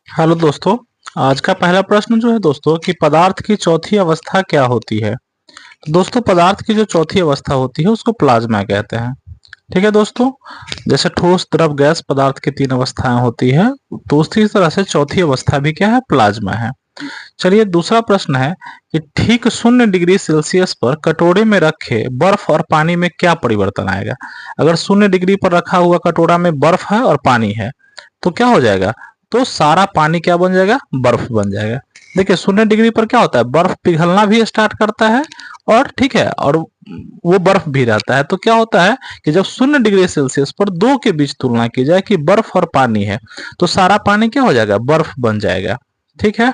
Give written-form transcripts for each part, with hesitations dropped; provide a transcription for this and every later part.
Hello दोस्तों। आज का पहला प्रश्न जो है दोस्तों कि पदार्थ की चौथी अवस्था क्या होती है। तो दोस्तों पदार्थ की जो चौथी अवस्था होती है उसको प्लाज्मा कहते हैं। ठीक है दोस्तों। जैसे ठोस द्रव गैस पदार्थ की तीन अवस्थाएं होती है, तो उसी तरह से चौथी अवस्था भी क्या है, प्लाज्मा है। चलिए दूसरा प्रश्न है कि ठीक 0 डिग्री सेल्सियस पर कटोरे में रखे बर्फ और पानी में क्या परिवर्तन आएगा। अगर 0 डिग्री पर रखा हुआ कटोरा में बर्फ है और पानी है तो क्या हो जाएगा, तो सारा पानी क्या बन जाएगा, बर्फ बन जाएगा। देखिए 0 डिग्री पर क्या होता है, बर्फ पिघलना भी स्टार्ट करता है और ठीक है, और वो बर्फ भी रहता है। तो क्या होता है कि जब 0 डिग्री सेल्सियस पर दो के बीच तुलना की जाए कि बर्फ और पानी है, तो सारा पानी क्या हो जाएगा, बर्फ बन जाएगा। ठीक है।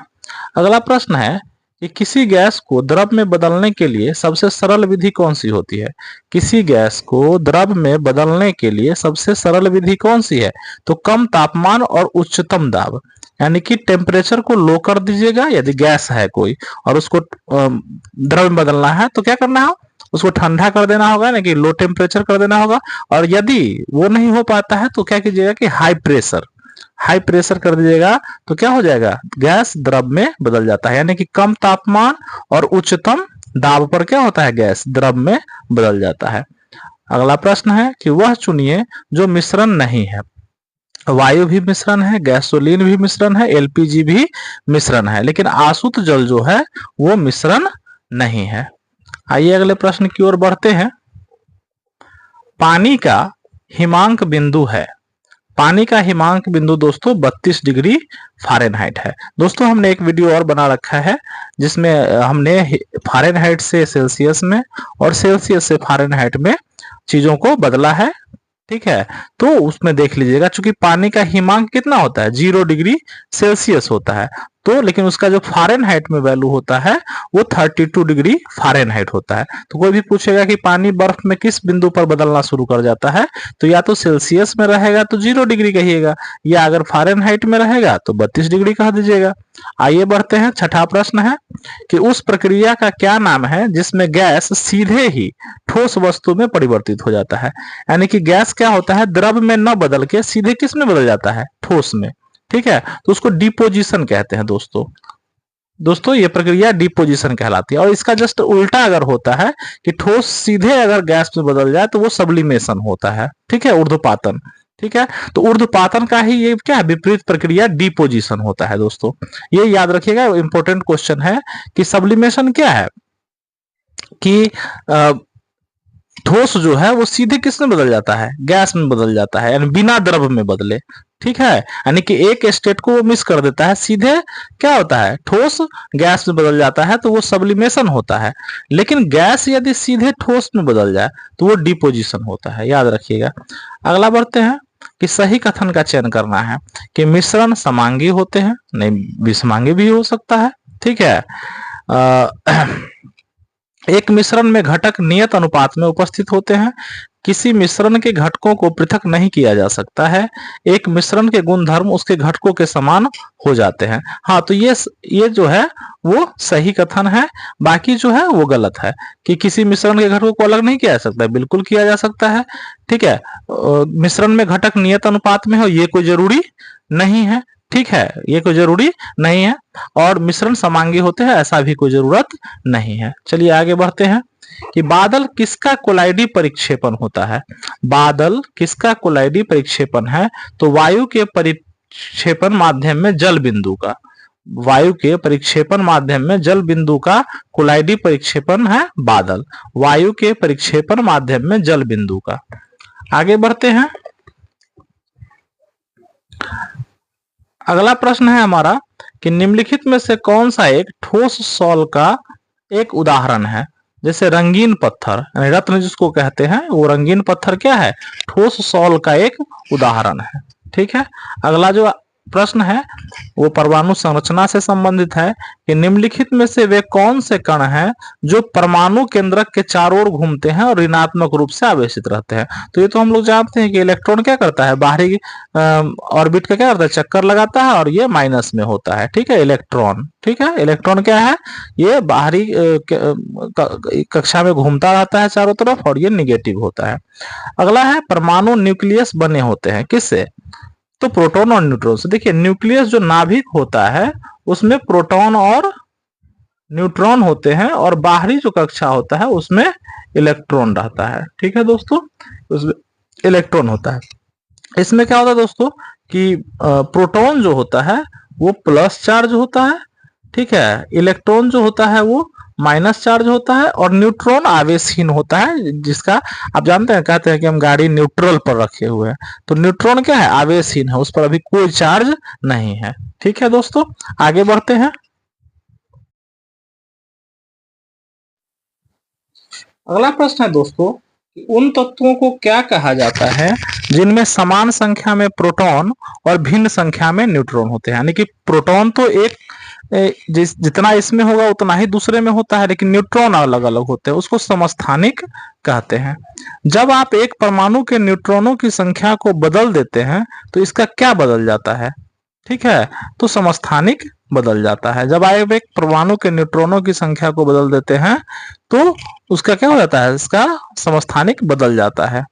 अगला प्रश्न है कि किसी गैस को द्रव में बदलने के लिए सबसे सरल विधि कौन सी होती है। किसी गैस को द्रव में बदलने के लिए सबसे सरल विधि कौन सी है, तो कम तापमान और उच्चतम दाब, यानी कि टेम्परेचर को लो कर दीजिएगा यदि गैस है कोई, और उसको द्रव में बदलना है तो क्या करना है, उसको ठंडा कर देना होगा, यानी कि लो टेम्परेचर कर देना होगा। और यदि वो नहीं हो पाता है तो क्या कीजिएगा कि हाई प्रेशर कर दीजिएगा, तो क्या हो जाएगा, गैस द्रव में बदल जाता है। यानी कि कम तापमान और उच्चतम दाब पर क्या होता है, गैस द्रव में बदल जाता है। अगला प्रश्न है कि वह चुनिए जो मिश्रण नहीं है। वायु भी मिश्रण है, गैसोलीन भी मिश्रण है, एलपीजी भी मिश्रण है, लेकिन आसुत जल जो है वो मिश्रण नहीं है। आइए अगले प्रश्न की ओर बढ़ते हैं। पानी का हिमांक बिंदु है। पानी का हिमांक बिंदु दोस्तों 32 डिग्री फ़ारेनहाइट है। दोस्तों हमने एक वीडियो और बना रखा है जिसमें हमने फ़ारेनहाइट से सेल्सियस में और सेल्सियस से फ़ारेनहाइट में चीजों को बदला है। ठीक है, तो उसमें देख लीजिएगा, चूंकि पानी का हिमांक कितना होता है, 0 डिग्री सेल्सियस होता है, तो लेकिन उसका जो फ़ारेनहाइट में वैल्यू होता है वो 32 डिग्री फ़ारेनहाइट होता है। तो कोई भी पूछेगा कि पानी बर्फ में किस बिंदु पर बदलना शुरू कर जाता है, तो या तो सेल्सियस में रहेगा तो 0 डिग्री कहिएगा, या अगर फ़ारेनहाइट में रहेगा तो 32 डिग्री कह दीजिएगा। आइए बढ़ते हैं। छठा प्रश्न है कि उस प्रक्रिया का क्या नाम है जिसमें गैस सीधे ही ठोस वस्तु में परिवर्तित हो जाता है। यानी कि गैस क्या होता है, द्रव में न बदल के सीधे किस में बदल जाता है, ठोस में। ठीक है, तो उसको डिपोजिशन कहते हैं दोस्तों। दोस्तों ये प्रक्रिया डिपोजिशन कहलाती है। और इसका जस्ट उल्टा अगर होता है कि ठोस सीधे अगर गैस में बदल जाए तो वो सब्लिमेशन होता है। ठीक है, ऊर्ध्वपातन। ठीक है, तो ऊर्ध्वपातन का ही ये क्या है, विपरीत प्रक्रिया डिपोजिशन होता है दोस्तों। ये याद रखिएगा, इंपॉर्टेंट क्वेश्चन है कि सब्लिमेशन क्या है कि ठोस जो है वो सीधे किस में बदल जाता है, गैस में बदल जाता है, यानी बिना द्रव में बदले। ठीक है, यानी कि एक स्टेट को वो मिस कर देता है, सीधे क्या होता है, ठोस गैस में बदल जाता है, तो वो सब्लिमेशन होता है। लेकिन गैस यदि सीधे ठोस में बदल जाए तो वो डिपोजिशन होता है, याद रखिएगा। अगला बढ़ते हैं कि सही कथन का चयन करना है कि मिश्रण समांगी होते हैं, नहीं विषमांगी भी हो सकता है। ठीक है, एक मिश्रण में घटक नियत अनुपात में उपस्थित होते हैं। किसी मिश्रण के घटकों को पृथक नहीं किया जा सकता है। एक मिश्रण के गुणधर्म उसके घटकों के समान हो जाते हैं। हाँ, तो ये जो है वो सही कथन है। बाकी जो है वो गलत है कि किसी मिश्रण के घटकों को अलग नहीं किया जा सकता, बिल्कुल किया जा सकता है। ठीक है, मिश्रण में घटक नियत अनुपात में हो ये कोई जरूरी नहीं है। ठीक है, ये कोई जरूरी नहीं है। और मिश्रण समांगी होते हैं ऐसा भी कोई जरूरत नहीं है। चलिए आगे बढ़ते हैं कि बादल किसका कोलाइडी परिक्षेपण होता है। बादल किसका कोलाइडी परिक्षेपण है, तो वायु के परिक्षेपण माध्यम में जल बिंदु का, वायु के परिक्षेपण माध्यम में जल बिंदु का कोलाइडी परिक्षेपण है बादल, वायु के परिक्षेपण माध्यम में जल बिंदु का। आगे बढ़ते हैं। अगला प्रश्न है हमारा कि निम्नलिखित में से कौन सा एक ठोस सॉल का एक उदाहरण है। जैसे रंगीन पत्थर, रत्न जिसको कहते हैं, वो रंगीन पत्थर क्या है, ठोस सॉल का एक उदाहरण है। ठीक है, अगला जो प्रश्न है वो परमाणु संरचना से संबंधित है कि निम्नलिखित में से वे कौन से कण हैं जो परमाणु केंद्रक के चारों ओर घूमते हैं और ऋणात्मक रूप से आवेशित रहते हैं। तो ये तो हम लोग जानते हैं कि इलेक्ट्रॉन क्या करता है, बाहरी ऑर्बिट का क्या करता है, चक्कर लगाता है और ये माइनस में होता है। ठीक है, इलेक्ट्रॉन। ठीक है, इलेक्ट्रॉन क्या है, ये बाहरी कक्षा में घूमता रहता है चारों तरफ और ये निगेटिव होता है। अगला है परमाणु न्यूक्लियस बने होते हैं किससे, तो प्रोटॉन और न्यूट्रॉन से देखिए, न्यूक्लियस जो नाभिक होता है उसमें प्रोटॉन और न्यूट्रॉन होते हैं, और बाहरी जो कक्षा होता है उसमें इलेक्ट्रॉन रहता है। ठीक है दोस्तों, उसमें इलेक्ट्रॉन होता है। इसमें क्या होता है दोस्तों कि प्रोटॉन जो होता है वो प्लस चार्ज होता है, ठीक है, इलेक्ट्रॉन जो होता है वो माइनस चार्ज होता है, और न्यूट्रॉन आवेशहीन होता है, जिसका आप जानते हैं, कहते हैं कि हम गाड़ी न्यूट्रल पर रखे हुए हैं, तो न्यूट्रॉन क्या है, आवेशहीन है, उस पर अभी कोई चार्ज नहीं है। ठीक है दोस्तों, आगे बढ़ते हैं। अगला प्रश्न है दोस्तों, उन तत्वों को क्या कहा जाता है जिनमें समान संख्या में प्रोटॉन और भिन्न संख्या में न्यूट्रॉन होते हैं। यानी कि प्रोटॉन तो एक जितना इसमें होगा उतना ही दूसरे में होता है, लेकिन न्यूट्रॉन अलग अलग होते हैं, उसको समस्थानिक कहते हैं। जब आप एक परमाणु के न्यूट्रॉनों की संख्या को बदल देते हैं तो इसका क्या बदल जाता है, ठीक है, तो समस्थानिक बदल जाता है। जब आप एक परमाणु के न्यूट्रॉनों की संख्या को बदल देते हैं तो उसका क्या हो जाता है, इसका समस्थानिक बदल जाता है।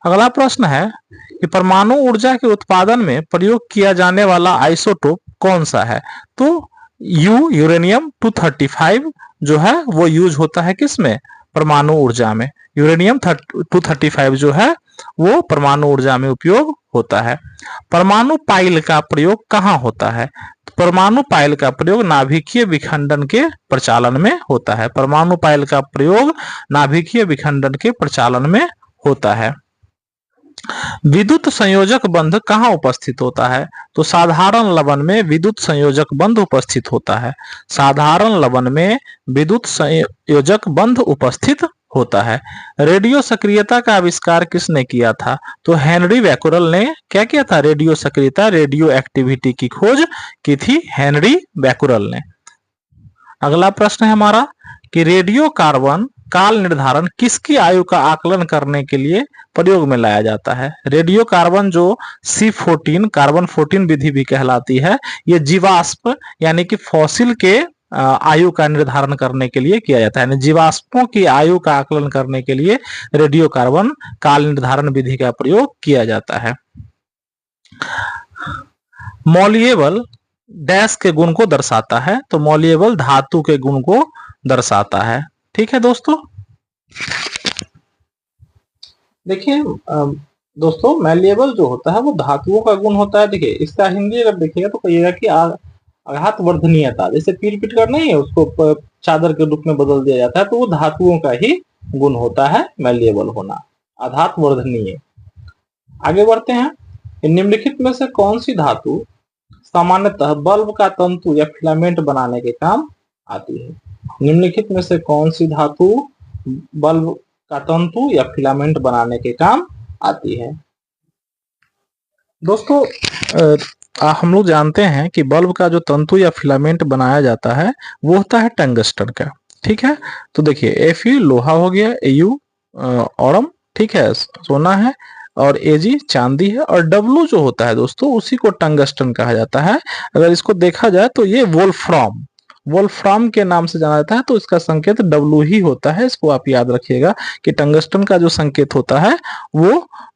अगला प्रश्न है कि परमाणु ऊर्जा के उत्पादन में प्रयोग किया जाने वाला आइसोटोप कौन सा है। तो यूरेनियम 235 जो है वो यूज होता है किसमें, परमाणु ऊर्जा में। यूरेनियम 235 जो है वो परमाणु ऊर्जा में उपयोग होता है। परमाणु पाइल का प्रयोग कहाँ होता है। परमाणु पाइल का प्रयोग नाभिकीय विखंडन के प्रचालन में होता है। परमाणु पाइल का प्रयोग नाभिकीय विखंडन के प्रचालन में होता है। विद्युत संयोजक बंध कहाँ उपस्थित होता है। तो साधारण लवण में विद्युत संयोजक बंध उपस्थित होता है। साधारण लवण में विद्युत संयोजक बंध उपस्थित होता है। रेडियो सक्रियता का आविष्कार किसने किया था। तो हेनरी बैक्यूरेल ने क्या किया था, रेडियो सक्रियता, रेडियो एक्टिविटी की खोज की थी हेनरी बैक्यूरेल ने। अगला प्रश्न है हमारा कि रेडियो कार्बन काल निर्धारण किसकी आयु का आकलन करने के लिए प्रयोग में लाया जाता है। रेडियो कार्बन जो C14 कार्बन 14 विधि भी कहलाती है, ये जीवाश्म यानी कि फॉसिल के आयु का निर्धारण करने के लिए किया जाता है। यानी जीवाश्मों की आयु का आकलन करने के लिए रेडियो कार्बन काल निर्धारण विधि का प्रयोग किया जाता है। मॉलिएबल डैश के गुण को दर्शाता है। तो मॉलिएबल धातु के गुण को दर्शाता है। ठीक है दोस्तों, देखिए दोस्तों, मैलिएबल जो होता है वो धातुओं का गुण होता है। देखिए इसका हिंदी अगर देखिएगा तो कहिएगा कि आघात वर्धनीयता, जैसे पीट पीट कर नहीं है उसको चादर के रूप में बदल दिया जाता है, तो वो धातुओं का ही गुण होता है मैलिएबल होना, आघात वर्धनीय। आगे बढ़ते हैं, निम्नलिखित में से कौन सी धातु सामान्यतः बल्ब का तंतु या फिलामेंट बनाने के काम आती है। निम्नलिखित में से कौन सी धातु बल्ब का तंतु या फिलामेंट बनाने के काम आती है। दोस्तों हम लोग जानते हैं कि बल्ब का जो तंतु या फिलामेंट बनाया जाता है वो होता है टंगस्टन का। ठीक है, तो देखिए Fe लोहा हो गया, Au ऑरम, ठीक है, सोना है, और Ag चांदी है, और W जो होता है दोस्तों उसी को टंगस्टन कहा जाता है। अगर इसको देखा जाए तो ये वोल्फ्राम के नाम से जाना जाता है, तो इसका संकेत W ही होता है। इसको आप याद रखिएगा कि टंगस्टन का जो संकेत होता है वो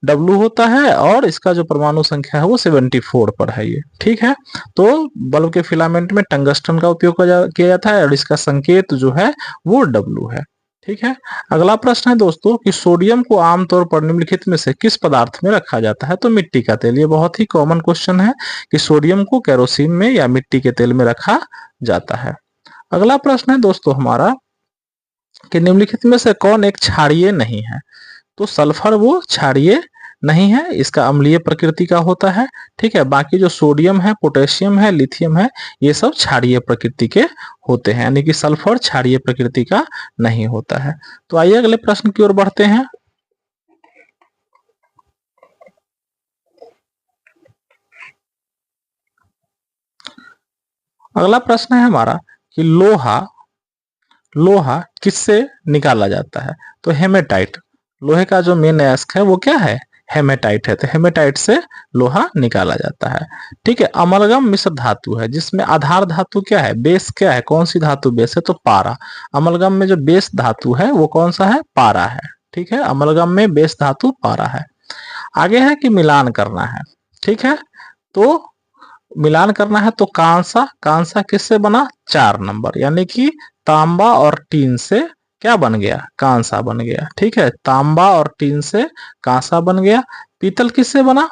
W होता है, और इसका जो परमाणु संख्या है वो 74 पर है ये। ठीक है, तो बल्ब के फिलामेंट में टंगस्टन का उपयोग किया जाता है, और इसका संकेत जो है वो W है। ठीक है, अगला प्रश्न है दोस्तों कि सोडियम को आमतौर पर निम्नलिखित में से किस पदार्थ में रखा जाता है। तो मिट्टी का तेल। ये बहुत ही कॉमन क्वेश्चन है कि सोडियम को केरोसिन में या मिट्टी के तेल में रखा जाता है। अगला प्रश्न है दोस्तों हमारा कि निम्नलिखित में से कौन एक क्षारीय नहीं है। तो सल्फर वो क्षारीय नहीं है, इसका अम्लीय प्रकृति का होता है। ठीक है, बाकी जो सोडियम है, पोटेशियम है, लिथियम है, ये सब क्षारीय प्रकृति के होते हैं, यानी कि सल्फर क्षारीय प्रकृति का नहीं होता है। तो आइए अगले प्रश्न की ओर बढ़ते हैं। अगला प्रश्न है हमारा कि लोहा किससे निकाला जाता है। तो हेमेटाइट, लोहे का जो मेन अयस्क है वो क्या है, हेमेटाइट है, तो हेमेटाइट से लोहा निकाला जाता है। ठीक है, अमलगम मिश्र धातु है जिसमें आधार धातु क्या है, बेस क्या है, कौन सी धातु बेस है, तो पारा। अमलगम में जो बेस धातु है वो कौन सा है, पारा है। ठीक है, अमलगम में बेस धातु पारा है। आगे है कि मिलान करना है। ठीक है, तो मिलान करना है तो कांसा, कांसा किससे बना? 4 नंबर, यानी कि तांबा और टीन से क्या बन गया? कांसा बन गया। ठीक है, तांबा और टीन से कांसा बन गया। पीतल किससे बना?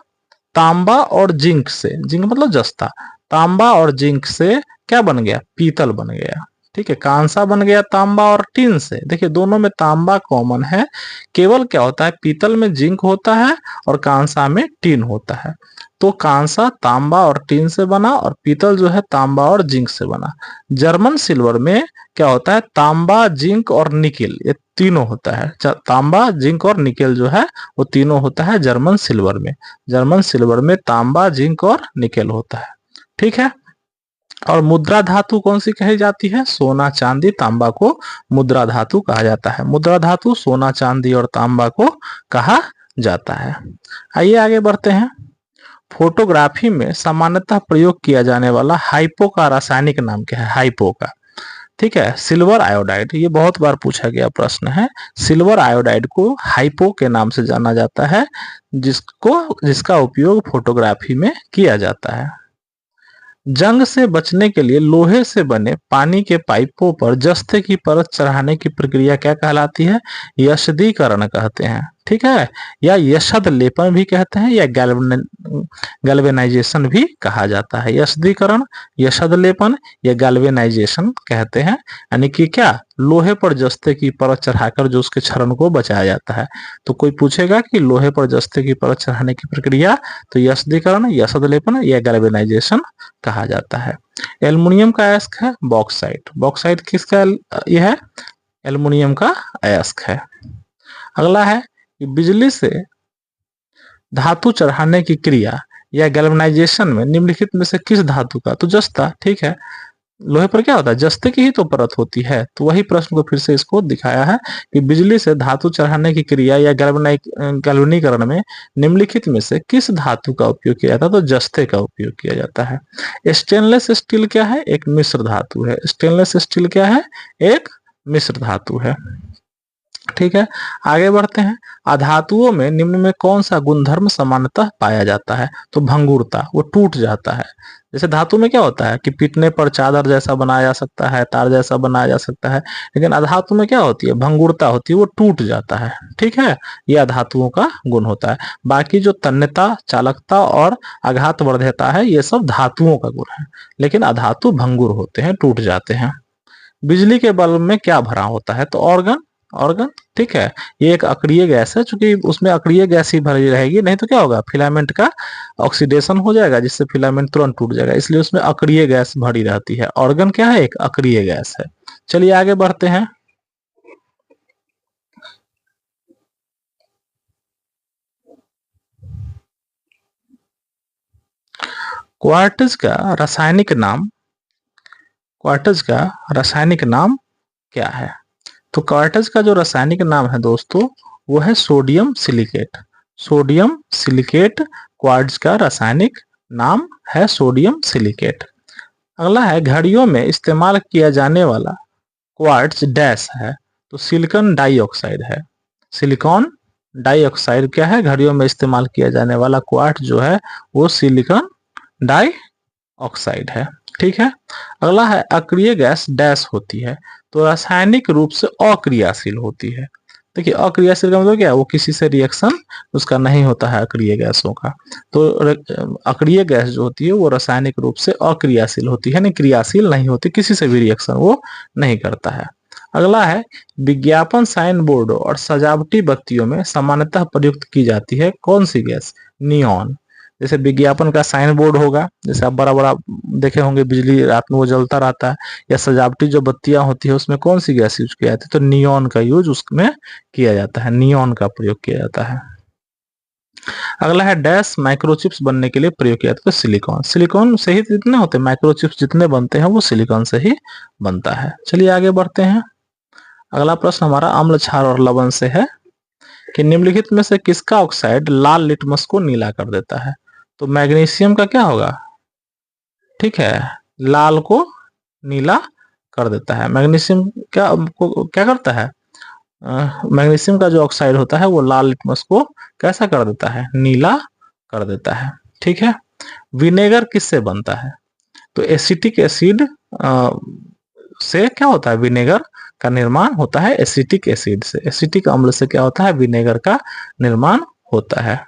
तांबा और जिंक से, जिंक मतलब जस्ता, तांबा और जिंक से क्या बन गया? पीतल बन गया। ठीक है, कांसा बन गया तांबा और टीन से। देखिए दोनों में तांबा कॉमन है, केवल क्या होता है, पीतल में जिंक होता है और कांसा में टीन होता है। तो कांसा तांबा और टीन से बना और पीतल जो है तांबा और जिंक से बना। जर्मन सिल्वर में क्या होता है, तांबा जिंक और निकेल, ये तीनों होता है। तांबा जिंक और निकेल जो है वो तीनों होता है जर्मन सिल्वर में। जर्मन सिल्वर में तांबा जिंक और निकेल होता है। ठीक है, और मुद्रा धातु कौन सी कही जाती है? सोना चांदी तांबा को मुद्रा धातु कहा जाता है। मुद्रा धातु सोना चांदी और तांबा को कहा जाता है। आइए आगे बढ़ते हैं। फोटोग्राफी में सामान्यतः प्रयोग किया जाने वाला हाइपो का रासायनिक नाम क्या है? हाइपो का। ठीक है, सिल्वर आयोडाइड, ये बहुत बार पूछा गया प्रश्न है। सिल्वर आयोडाइड को हाइपो के नाम से जाना जाता है, जिसका उपयोग फोटोग्राफी में किया जाता है। जंग से बचने के लिए लोहे से बने पानी के पाइपों पर जस्ते की परत चढ़ाने की प्रक्रिया क्या कहलाती है? यशदीकरण कहते हैं। ठीक है, या यशद लेपन भी कहते हैं, या गैल्वेनाइजेशन भी कहा जाता है। यशदीकरण, यशद लेपन या गैल्वेनाइजेशन कहते हैं। यानी कि क्या, लोहे पर जस्ते की परत चढ़ाकर जो उसके क्षरण को बचाया जाता है। तो कोई पूछेगा कि लोहे पर जस्ते की परत चढ़ाने की प्रक्रिया, तो यशदीकरण, यशद लेपन या गैल्वेनाइजेशन कहा जाता है। एल्युमिनियम का अयस्क है बॉक्साइट। बॉक्साइट किसका यह है? एल्युमिनियम का अयस्क है। अगला है कि बिजली से धातु चढ़ाने की क्रिया या गैल्वेनाइजेशन में निम्नलिखित में से किस धातु का? तो जस्ता। ठीक है, लोहे पर क्या होता है? जस्ते की ही तो परत होती है। तो वही प्रश्न को फिर से इसको दिखाया है कि बिजली से धातु चढ़ाने की क्रिया या गैल्वेनीकरण में निम्नलिखित में से किस धातु का उपयोग किया जाता है? तो जस्ते का उपयोग किया जाता है। स्टेनलेस स्टील क्या है? एक मिश्र धातु है। स्टेनलेस स्टील क्या है? एक मिश्र धातु है। ठीक है, आगे बढ़ते हैं। अधातुओं में निम्न में कौन सा गुणधर्म सामान्यतः पाया जाता है? तो भंगुरता, वो टूट जाता है। जैसे धातु में क्या होता है कि पीटने पर चादर जैसा बनाया जा सकता है, तार जैसा बनाया जा सकता है, लेकिन अधातु में क्या होती है? भंगुरता होती है, वो टूट जाता है। ठीक है, ये अधातुओं का गुण होता है। बाकी जो तन्यता, चालकता और आघातवर्ध्यता है, ये सब धातुओं का गुण है, लेकिन अधातु भंगुर होते हैं, टूट जाते हैं। बिजली के बल्ब में क्या भरा होता है? तो ऑर्गन, ऑर्गन। ठीक है, ये एक अक्रिय गैस है, चूंकि उसमें अक्रिय गैस ही भरी रहेगी, नहीं तो क्या होगा, फिलामेंट का ऑक्सीडेशन हो जाएगा, जिससे फिलामेंट तुरंत टूट जाएगा, इसलिए उसमें अक्रिय गैस भरी रहती है। ऑर्गन क्या है? एक अक्रिय गैस है। चलिए आगे बढ़ते हैं। क्वार्ट्ज का रासायनिक नाम, क्वार्ट्ज का रासायनिक नाम क्या है? तो क्वार्ट्ज का जो रासायनिक नाम है दोस्तों, वो है sodium silicate. Sodium silicate quartz का रासायनिक नाम है, सोडियम सिलिकेट। अगला है, घड़ियों में इस्तेमाल किया जाने वाला क्वार्ट्ज डैश है? तो सिलिकॉन डाइऑक्साइड है। सिलिकॉन डाइऑक्साइड क्या है? घड़ियों में इस्तेमाल किया जाने वाला क्वार्ट्ज जो है वो सिलिकॉन डाइऑक्साइड है। ठीक है, अगला है, अक्रिय गैस डैश होती है? तो रासायनिक रूप से अक्रियाशील होती है। देखिए अक्रियाशील का मतलब क्या है? वो किसी से रिएक्शन उसका नहीं होता है अक्रिय गैसों का। तो अक्रिय गैस जो होती है वो रासायनिक रूप से अक्रियाशील होती है, नहीं क्रियाशील नहीं होती, किसी से भी रिएक्शन वो नहीं करता है। अगला है, विज्ञापन साइन बोर्ड और सजावटी बत्तियों में सामान्यतः प्रयुक्त की जाती है कौन सी गैस? नियॉन। जैसे विज्ञापन का साइन बोर्ड होगा, जैसे आप बड़ा बड़ा देखे होंगे, बिजली रात में वो जलता रहता है, या सजावटी जो बत्तियां होती है उसमें कौन सी गैस यूज किया जाता है? तो नियॉन का यूज उसमें किया जाता है, नियॉन का प्रयोग किया जाता है। अगला है, डैश माइक्रोचिप्स बनने के लिए प्रयोग किया जाता है? तो सिलिकॉन। सिलिकॉन से ही जितने होते हैं माइक्रोचिप्स, जितने बनते हैं वो सिलिकॉन से ही बनता है। चलिए आगे बढ़ते हैं। अगला प्रश्न हमारा अम्ल, क्षार और लवण से है कि निम्नलिखित में से किसका ऑक्साइड लाल लिटमस को नीला कर देता है? तो मैग्नीशियम का क्या होगा? ठीक है, लाल को नीला कर देता है। मैग्नीशियम क्या करता है? मैग्नीशियम का जो ऑक्साइड होता है वो लाल लिटमस को कैसा कर देता है? नीला कर देता है। ठीक है, विनेगर किससे बनता है? तो एसिटिक एसिड से क्या होता है? विनेगर का निर्माण होता है एसिटिक एसिड से। एसिटिक अम्ल से क्या होता है? विनेगर का निर्माण होता है।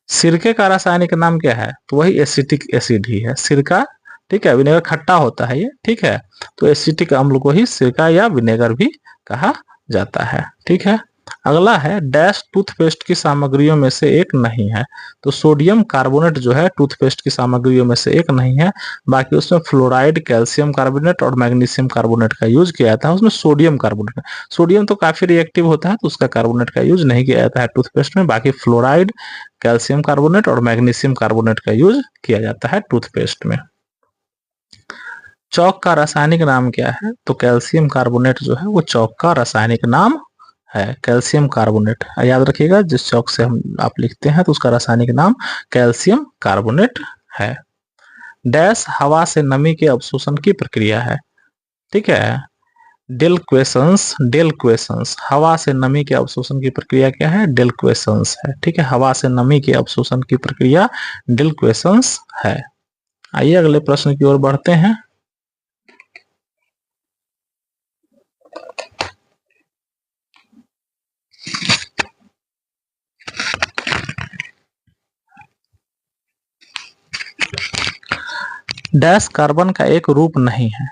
सिरके का रासायनिक नाम क्या है? तो वही एसिटिक एसिड ही है, सिरका। ठीक है, विनेगर खट्टा होता है ये, ठीक है। तो एसिटिक अम्ल को ही सिरका या विनेगर भी कहा जाता है, ठीक है। अगला है, डैश टूथपेस्ट की सामग्रियों में से एक नहीं है। तो सोडियम कार्बोनेट जो है टूथपेस्ट की सामग्रियों में से एक नहीं है। बाकी उसमें फ्लोराइड, कैल्शियम कार्बोनेट और मैग्नीशियम कार्बोनेट का यूज किया जाता है। उसमें सोडियम कार्बोनेट, सोडियम तो काफी रिएक्टिव होता है तो उसका कार्बोनेट का यूज नहीं किया जाता है टूथपेस्ट में। बाकी फ्लोराइड, कैल्शियम कार्बोनेट और मैग्नीशियम कार्बोनेट का यूज किया जाता है टूथपेस्ट में। चौक का रासायनिक नाम क्या है? तो कैल्शियम कार्बोनेट जो है वो चौक का रासायनिक नाम है, कैल्शियम कार्बोनेट। याद रखिएगा, जिस चौक से हम आप लिखते हैं तो उसका रासायनिक नाम कैल्शियम कार्बोनेट है। डैश हवा से नमी के अवशोषण की प्रक्रिया है, ठीक है। डेल्क्वेशंस, हवा से नमी के अवशोषण की प्रक्रिया क्या है? डेल्क्वेशंस है, ठीक है। हवा से नमी के अवशोषण की प्रक्रिया डेल्क्वेशंस है। आइए अगले प्रश्न की ओर बढ़ते हैं। डैश कार्बन का एक रूप नहीं है।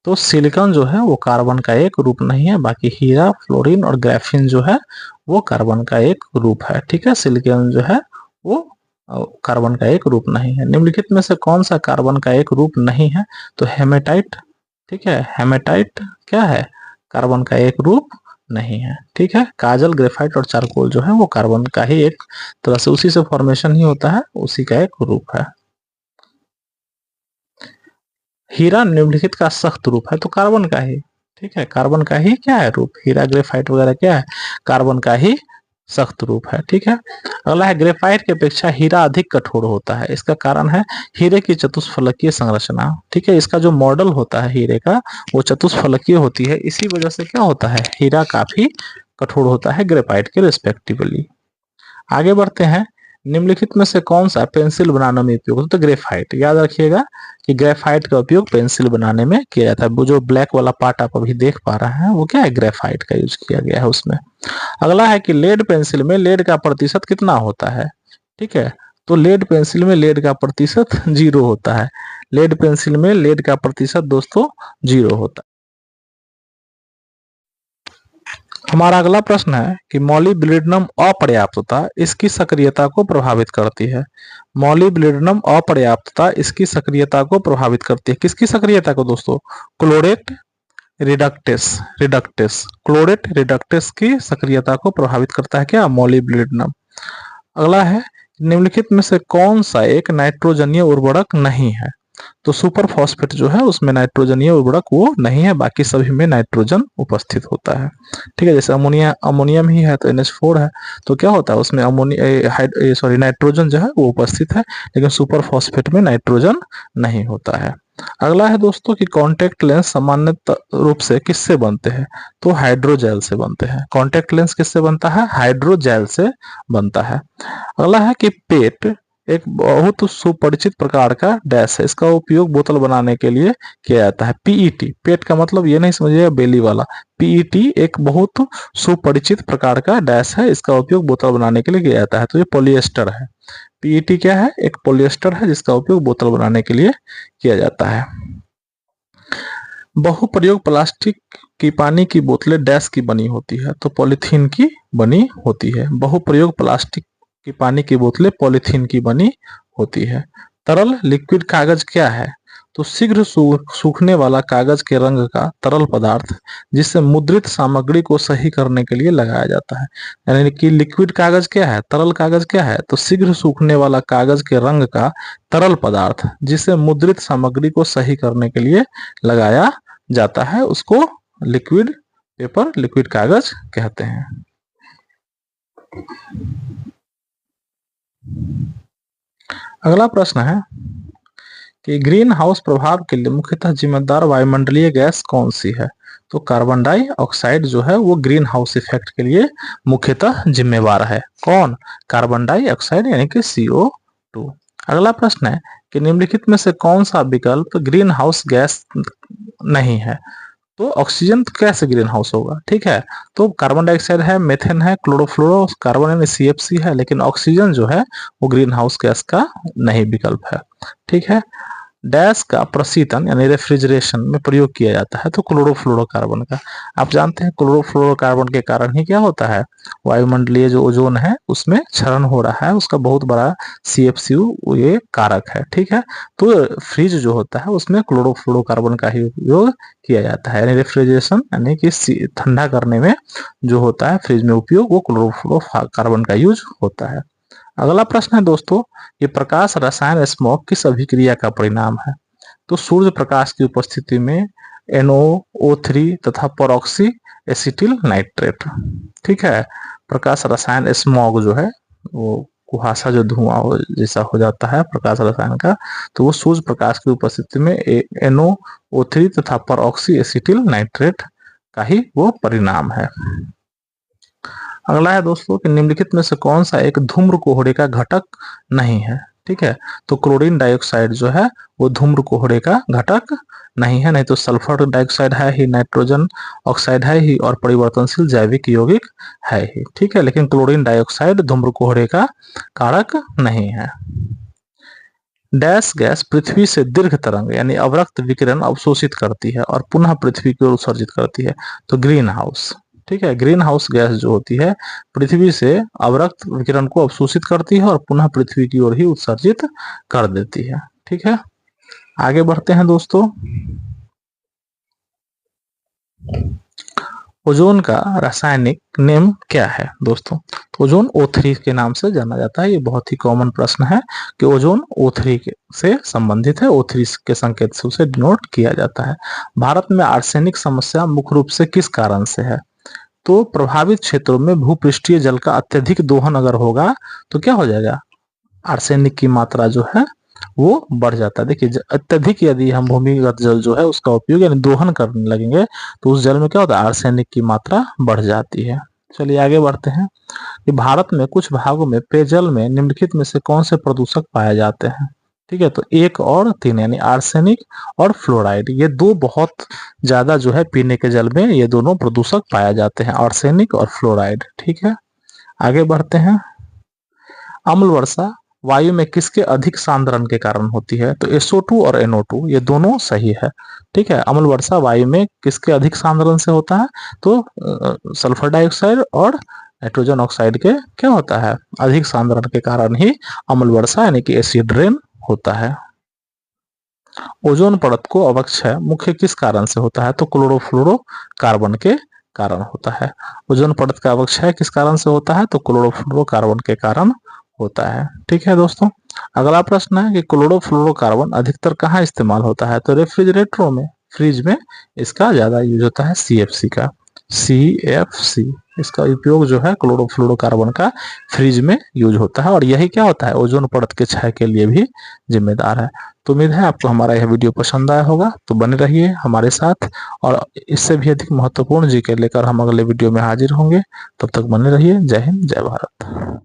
तो सिलिकॉन जो है वो कार्बन का एक रूप नहीं है। बाकी हीरा, फ्लोरीन और ग्राफीन जो है वो कार्बन का एक रूप है, ठीक है। सिलिकॉन जो है वो कार्बन का एक रूप नहीं है। निम्नलिखित में से कौन सा कार्बन का एक रूप नहीं है? तो हेमेटाइट, ठीक है। हेमेटाइट क्या है? कार्बन का एक रूप नहीं है, ठीक है। काजल, ग्रेफाइट और चारकोल जो है वो कार्बन का ही एक तरह से उसी से फॉर्मेशन ही होता है, उसी का एक रूप है। हीरा निम्नलिखित का सख्त रूप है, तो कार्बन का ही, ठीक है। कार्बन का ही क्या है रूप? हीरा, ग्रेफाइट वगैरह क्या है? कार्बन का ही सख्त रूप है, ठीक है। अगला है, ग्रेफाइट की अपेक्षा हीरा अधिक कठोर होता है। इसका कारण है हीरे की चतुष्फलकीय संरचना, ठीक है। इसका जो मॉडल होता है हीरे का वो चतुष्फलकीय होती है। इसी वजह से क्या होता है? हीरा काफी कठोर होता है ग्रेफाइट के रिस्पेक्टिवली। आगे बढ़ते हैं। निम्नलिखित में से कौन सा पेंसिल बनाने में उपयोग होता है? तो ग्रेफाइट। याद रखिएगा कि ग्रेफाइट का उपयोग पेंसिल बनाने में किया जाता है। वो जो ब्लैक वाला पार्ट आप अभी देख पा रहे हैं वो क्या है? ग्रेफाइट का यूज किया गया है उसमें। अगला है कि लेड पेंसिल में लेड का प्रतिशत कितना होता है, ठीक है। तो लेड पेंसिल में लेड का प्रतिशत 0 होता है। लेड पेंसिल में लेड का प्रतिशत दोस्तों 0 होता है। हमारा अगला प्रश्न है कि मॉलिब्डेनम अपर्याप्तता इसकी सक्रियता को प्रभावित करती है। मॉलिब्डेनम अपर्याप्तता इसकी सक्रियता को प्रभावित करती है। किसकी सक्रियता को दोस्तों? क्लोरेट रिडक्टेस क्लोरेट रिडक्टेस की सक्रियता को प्रभावित करता है क्या? मॉलिब्डेनम। अगला है, निम्नलिखित में से कौन सा एक नाइट्रोजनीय उर्वरक नहीं है? तो सुपर फॉस्फेट जो है उसमें नाइट्रोजनीय उर्वरक वो नहीं है, बाकी सभी में नाइट्रोजन उपस्थित होता है, ठीक है। जैसे अमोनियम ही है तो NH4 है, तो क्या होता है उसमें नाइट्रोजन जो है वो उपस्थित है, लेकिन सुपर फॉस्फेट में नाइट्रोजन नहीं होता है। अगला है दोस्तों कि कॉन्टेक्ट लेंस सामान्य रूप से किससे बनते हैं? तो हाइड्रोजेल से बनते हैं। कॉन्टेक्ट लेंस किससे बनता है? हाइड्रोजेल से बनता है। अगला है कि पेट एक बहुत सुपरिचित प्रकार का डैश है। इसका उपयोग बोतल बनाने के लिए किया जाता है। PET, पेट का मतलब ये नहीं समझिएगा बेली वाला। PET एक बहुत सुपरिचित प्रकार का डैश है, इसका उपयोग बोतल बनाने के लिए किया जाता है। तो ये पॉलिएस्टर है। PET क्या है? एक पॉलिएस्टर है जिसका उपयोग बोतल बनाने के लिए किया जाता है। बहुप्रयोग प्लास्टिक की पानी की बोतलें डैश की बनी होती है? तो पॉलीथीन की बनी होती है। बहुप्रयोग प्लास्टिक की पानी की बोतलें पॉलीथीन की बनी होती है। तरल लिक्विड कागज क्या है? तो शीघ्र सूखने वाला कागज के रंग का तरल पदार्थ जिससे मुद्रित सामग्री को सही करने के लिए लगाया जाता है। यानी कि लिक्विड कागज क्या है? तरल कागज क्या है? तो शीघ्र सूखने वाला कागज के रंग का तरल पदार्थ जिससे मुद्रित सामग्री को सही करने के लिए लगाया जाता है, उसको लिक्विड पेपर, लिक्विड कागज कहते हैं। अगला प्रश्न है कि ग्रीन हाउस प्रभाव के लिए मुख्यतः जिम्मेदार वायुमंडलीय गैस कौन सी है? तो कार्बन डाइऑक्साइड जो है वो ग्रीन हाउस इफेक्ट के लिए मुख्यतः जिम्मेवार है। कौन? कार्बन डाइऑक्साइड यानी कि CO2। अगला प्रश्न है कि निम्नलिखित में से कौन सा विकल्प ग्रीन हाउस गैस नहीं है? तो ऑक्सीजन तो कैसे ग्रीन हाउस होगा? ठीक है, तो कार्बन डाइऑक्साइड है, मेथेन है, क्लोरोफ्लोरो कार्बन यानी CFC है, लेकिन ऑक्सीजन जो है वो ग्रीन हाउस गैस का नहीं विकल्प है। ठीक है, डैश का प्रशीतन यानी रेफ्रिजरेशन में प्रयोग किया जाता है, तो क्लोरोफ्लोरोकार्बन का। आप जानते हैं क्लोरोफ्लोरोकार्बन के कारण ही क्या होता है, वायुमंडलीय जो ओजोन है उसमें क्षरण हो रहा है, उसका बहुत बड़ा CFCU ये कारक है। ठीक है, तो फ्रिज जो होता है उसमें क्लोरोफ्लोरोकार्बन का ही उपयोग किया जाता है, यानी रेफ्रिजरेशन यानी कि ठंडा करने में जो होता है फ्रिज में उपयोग, वो क्लोरोफ्लोरोकार्बन का यूज होता है। अगला प्रश्न है दोस्तों, ये प्रकाश रसायन स्मॉग किस अभिक्रिया का परिणाम है? तो सूर्य प्रकाश की उपस्थिति में NOO3 तथा परऑक्सी एसिटिल नाइट्रेट। ठीक है, प्रकाश रसायन स्मॉग जो है वो कुहासा जो धुआं जैसा हो जाता है प्रकाश रसायन का, तो वो सूर्य प्रकाश की उपस्थिति में NOO3 तथा परऑक्सी एसिटिल नाइट्रेट का ही वो परिणाम है। अगला है दोस्तों कि निम्नलिखित में से कौन सा एक धूम्र कोहरे का घटक नहीं है? ठीक है, तो क्लोरीन डाइऑक्साइड जो है वो धूम्र कोहरे का घटक नहीं है, नहीं तो सल्फर डाइऑक्साइड है ही, नाइट्रोजन ऑक्साइड है ही, और परिवर्तनशील जैविक यौगिक है ही। ठीक है, लेकिन क्लोरीन डाइऑक्साइड धूम्र कोहरे का कारक नहीं है। डैश गैस पृथ्वी से दीर्घ तरंग यानी अवरक्त विकिरण अवशोषित करती है और पुनः पृथ्वी की ओर उत्सर्जित करती है, तो ग्रीन हाउस। ठीक है, ग्रीन हाउस गैस जो होती है पृथ्वी से अवरक्त विकिरण को अवशोषित करती है और पुनः पृथ्वी की ओर ही उत्सर्जित कर देती है। ठीक है, आगे बढ़ते हैं दोस्तों। ओजोन का रासायनिक नेम क्या है दोस्तों? तो ओजोन O3 के नाम से जाना जाता है। ये बहुत ही कॉमन प्रश्न है कि ओजोन O3 से संबंधित है, O3 के संकेत से उसे डिनोट किया जाता है। भारत में आर्सेनिक समस्या मुख्य रूप से किस कारण से है? तो प्रभावित क्षेत्रों में भूपृष्ठीय जल का अत्यधिक दोहन अगर होगा तो क्या हो जाएगा, आर्सेनिक की मात्रा जो है वो बढ़ जाता है। देखिए अत्यधिक यदि हम भूमिगत जल जो है उसका उपयोग यानी दोहन करने लगेंगे तो उस जल में क्या होता है, आर्सेनिक की मात्रा बढ़ जाती है। चलिए आगे बढ़ते हैं कि भारत में कुछ भागों में पेयजल में निम्नलिखित में से कौन से प्रदूषक पाए जाते हैं? ठीक है, तो 1 और 3 यानी आर्सेनिक और फ्लोराइड, ये दो बहुत ज्यादा जो है पीने के जल में ये दोनों प्रदूषक पाए जाते हैं, आर्सेनिक और फ्लोराइड। ठीक है, आगे बढ़ते हैं। अम्ल वर्षा वायु में किसके अधिक सांद्रण के कारण होती है? तो SO2 और NO2 ये दोनों सही है। ठीक है, अम्ल वर्षा वायु में किसके अधिक सांद्रण से होता है? तो सल्फर डाइऑक्साइड और नाइट्रोजन ऑक्साइड के क्या होता है, अधिक सांद्रण के कारण ही अम्ल वर्षा यानी कि एसिड रेन होता है। ओजोन परत को अवक्षय मुख्य किस कारण से होता है? तो क्लोरोफ्लोरोकार्बन के कारण होता है। ओजोन परत का अवक्षय किस कारण से होता है? तो क्लोरोफ्लोरोकार्बन के कारण होता है। ठीक है दोस्तों, अगला प्रश्न है कि क्लोरोफ्लोरोकार्बन अधिकतर कहाँ इस्तेमाल होता है? तो रेफ्रिजरेटरों में, फ्रिज में इसका ज्यादा यूज होता है, CFC का, CFC इसका उपयोग जो है क्लोरोफ्लोरोकार्बन का फ्रिज में यूज होता है, और यही क्या होता है, ओजोन परत के क्षय के लिए भी जिम्मेदार है। तो उम्मीद है आपको हमारा यह वीडियो पसंद आया होगा, तो बने रहिए हमारे साथ, और इससे भी अधिक महत्वपूर्ण जीके लेकर हम अगले वीडियो में हाजिर होंगे। तब तक बने रहिए। जय हिंद, जय भारत।